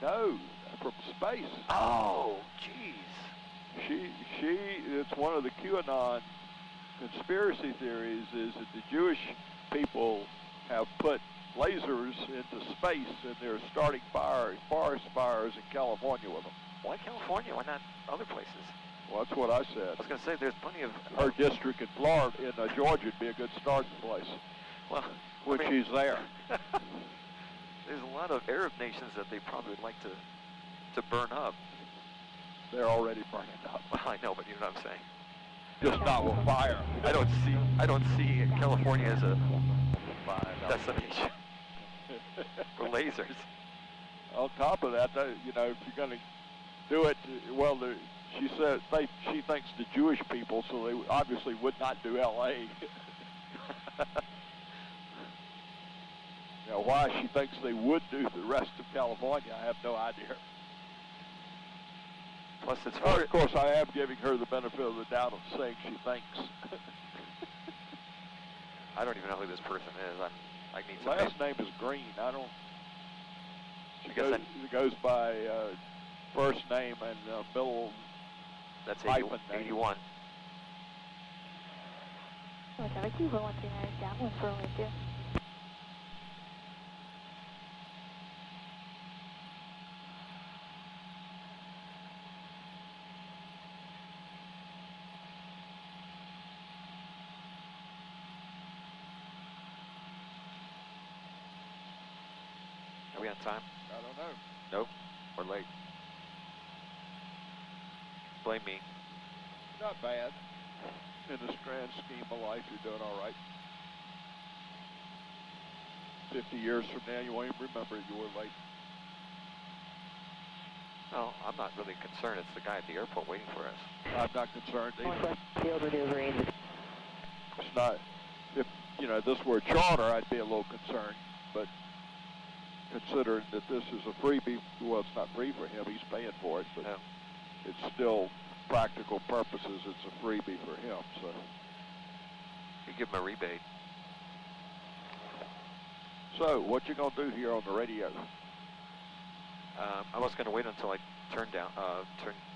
No, from space. Oh, jeez. It's one of the QAnon conspiracy theories is that the Jewish people have put lasers into space and they're starting forest fires in California with them. Why California? Why not other places? Well, that's what I said. I was going to say there's plenty of... Her district in Florida, in Georgia, would be a good starting place. Well, when she's there. There's a lot of Arab nations that they probably would like to burn up. They're already burning up. Well, I know, but you know what I'm saying. Just not with fire. I don't see California as a destination for lasers. On top of that, you know, if you're going to do it, well, she said she thinks the Jewish people, so they obviously would not do L.A. Now, why she thinks they would do the rest of California, I have no idea. Plus, it's of course, I am giving her the benefit of the doubt of saying she thinks. I don't even know who this person is. I need some last name is Green. I don't. It goes by first name and middle. That's hyphen 81. downwind for only 2. Are we on time? I don't know. Nope. We're late. Blame me. Not bad. In the grand scheme of life, you're doing all right. 50 years from now, you won't even remember you were late. No, I'm not really concerned. It's the guy at the airport waiting for us. I'm not concerned either. Field maneuvering. It's not. If this were a charter, I'd be a little concerned. But considering that this is a freebie, well, it's not free for him. He's paying for it, but it's still practical purposes. It's a freebie for him. So you give him a rebate. So what you gonna do here on the radio? I was going to wait until I turn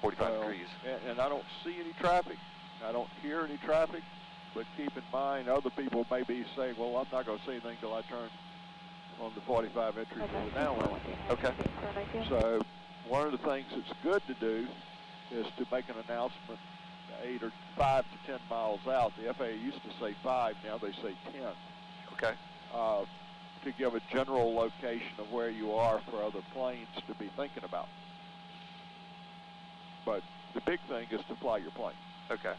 45 degrees. And I don't see any traffic. I don't hear any traffic. But keep in mind, other people may be saying, well, I'm not going to see anything until I turn on the 45 entry for the downwind. Okay. So one of the things that's good to do is to make an announcement 5 to 10 miles out. The FAA used to say 5, now they say 10. Okay. To give a general location of where you are for other planes to be thinking about. But the big thing is to fly your plane. Okay.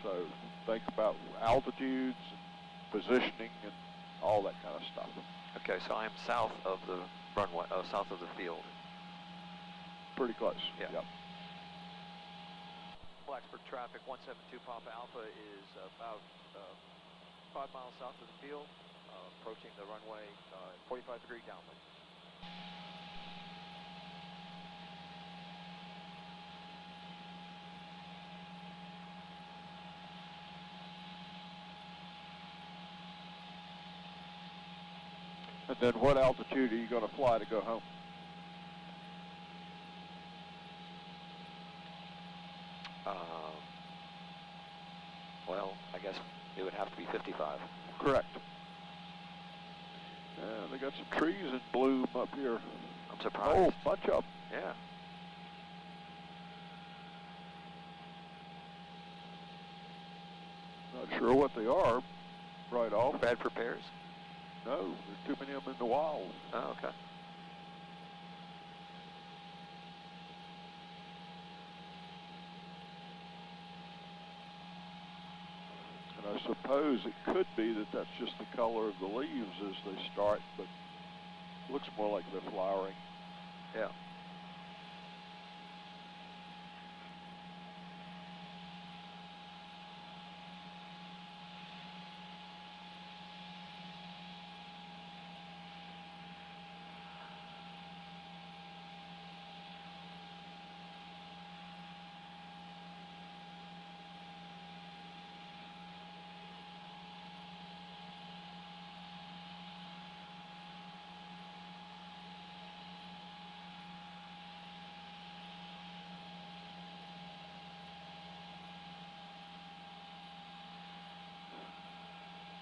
So think about altitudes, positioning, and all that kind of stuff. Okay, so I'm south of the runway, south of the field. Pretty close. Yeah. Yep. Blacksburg traffic 172 Papa Alpha is about 5 miles south of the field. approaching the runway 45-degree downwind. And then what altitude are you going to fly to go home? Well, I guess it would have to be 55. Correct. Yeah, they got some trees in bloom up here. I'm surprised. Oh, bunch of them. Yeah. Not sure what they are right off. Bradford pears? No, there's too many of them in the wild. Oh, okay. And I suppose it could be that that's just the color of the leaves as they start, but it looks more like they're flowering. Yeah.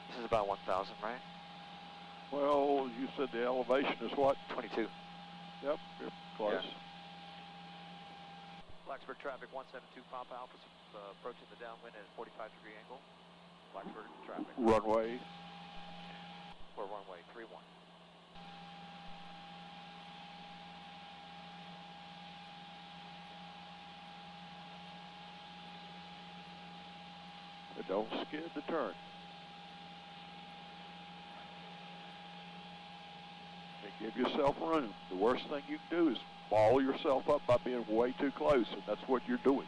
This is about 1,000, right? Well, you said the elevation is what? 22. Yep, you're close. Yeah. Blacksburg traffic 172 Papa Alpha approaching the downwind at a 45-degree angle. Blacksburg traffic. Runway. Or runway 31. But don't skid the turn. And give yourself room. The worst thing you can do is ball yourself up by being way too close, and that's what you're doing.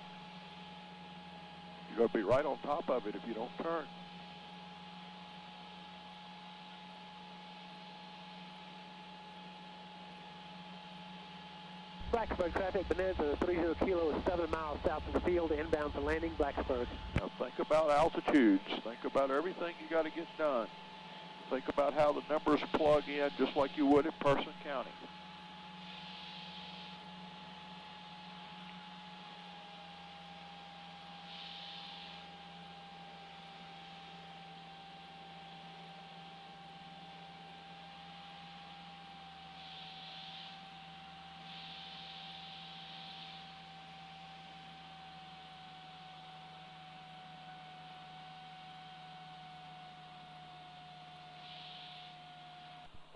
You're going to be right on top of it if you don't turn. Blacksburg traffic, Bonanza 30 Kilo is 7 miles south of the field, inbound to landing, Blacksburg. Now think about altitudes. Think about everything you got to get done. Think about how the numbers plug in just like you would in Person County.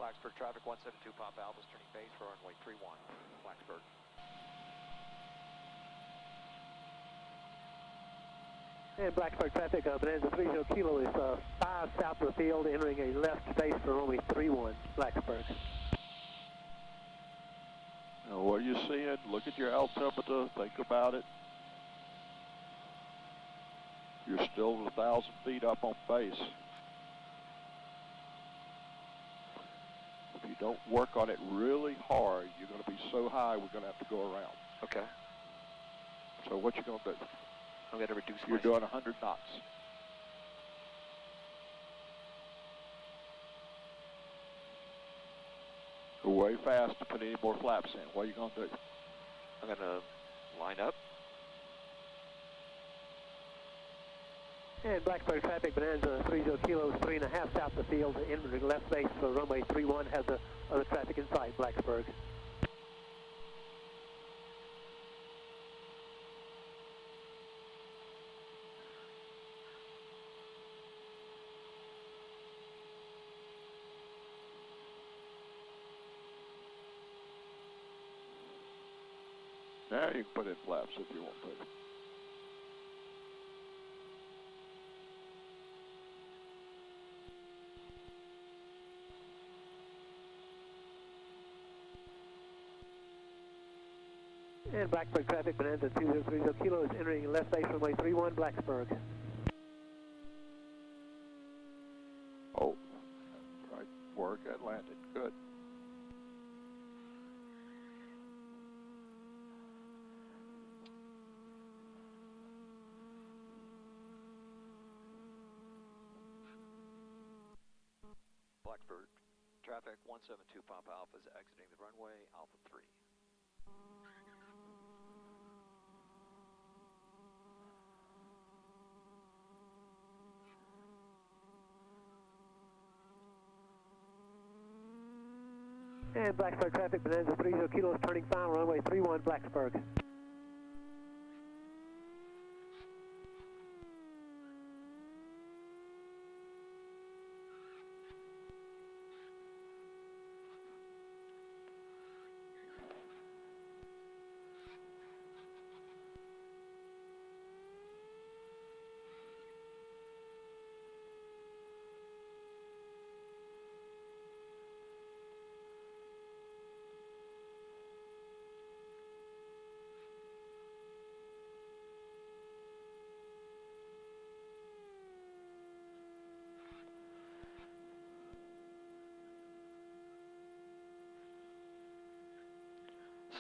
Blacksburg traffic 172 Papa Alpha turning base for runway 31. Blacksburg. And Blacksburg traffic, Bonanza 30 Kilo is 5 south of the field, entering a left base for runway 31, Blacksburg. Now what are you seeing? Look at your altimeter. Think about it. You're still 1,000 feet up on base. If you don't work on it really hard, you're going to be so high we're going to have to go around. Okay. So what you going to do? I'm going to reduce You're my doing 100 knots. Go way fast to put any more flaps in. What are you going to do? I'm going to line up. And Blacksburg traffic, Bonanza 30 Kilo is 3.5 south of the field, entering left base for runway 31, has other traffic in sight, Blacksburg. Now you can put in flaps if you want to. And Blacksburg traffic, Bonanza 2030 Kilo is entering left base runway 31, Blacksburg. Oh, work. That landed good. Blacksburg traffic 172 Papa Alpha is exiting the runway, Alpha 3. And Blacksburg traffic, Bonanza 30 kilos, turning final, runway 31, Blacksburg.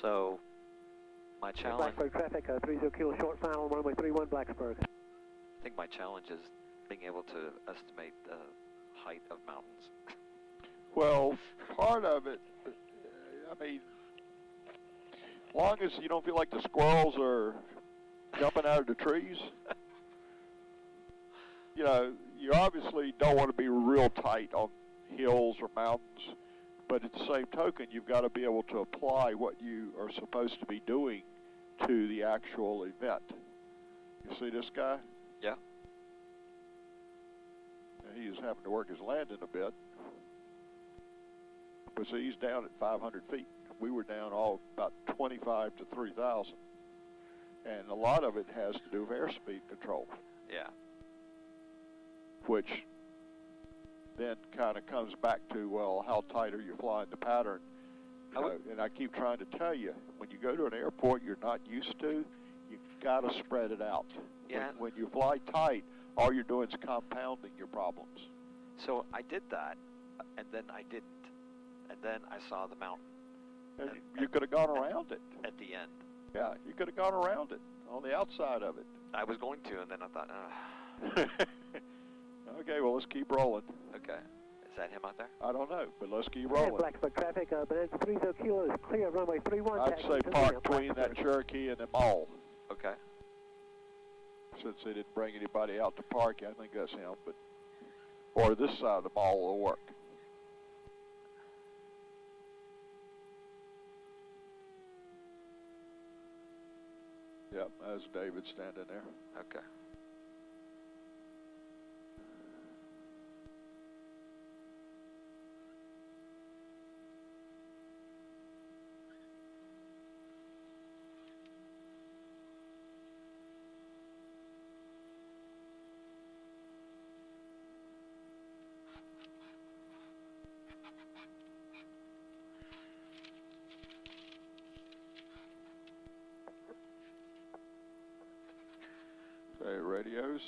So, my challenge, Blacksburg traffic, 30 kilos, short final, runway 31, Blacksburg. I think my challenge is being able to estimate the height of mountains. Well, part of it, I mean, as long as you don't feel like the squirrels are jumping out of the trees, you know, you obviously don't want to be real tight on hills or mountains, but at the same token, you've got to be able to apply what you are supposed to be doing to the actual event. You see this guy? Yeah. He is having to work his landing a bit. But see, he's down at 500 feet. We were down all about 25 to 3,000. And a lot of it has to do with airspeed control. Yeah. Which then kind of comes back to, well, how tight are you flying the pattern? You know, and I keep trying to tell you, when you go to an airport you're not used to, you've got to spread it out. Yeah. When you fly tight, all you're doing is compounding your problems. So I did that, and then I didn't. And then I saw the mountain. And you could have gone around it. At the end. Yeah, you could have gone around it, on the outside of it. I was going to, and then I thought, Okay, well, let's keep rolling. Okay. Is that him out there? I don't know, but let's keep rolling. And Blacksburg traffic, Bonanza 30 kilos, clear, runway 31. I'd say park between that Cherokee and the mall. Okay. Since they didn't bring anybody out to park, I think that's him, but, or this side of the mall will work. Yep, that's David standing there. Okay. Okay, radios.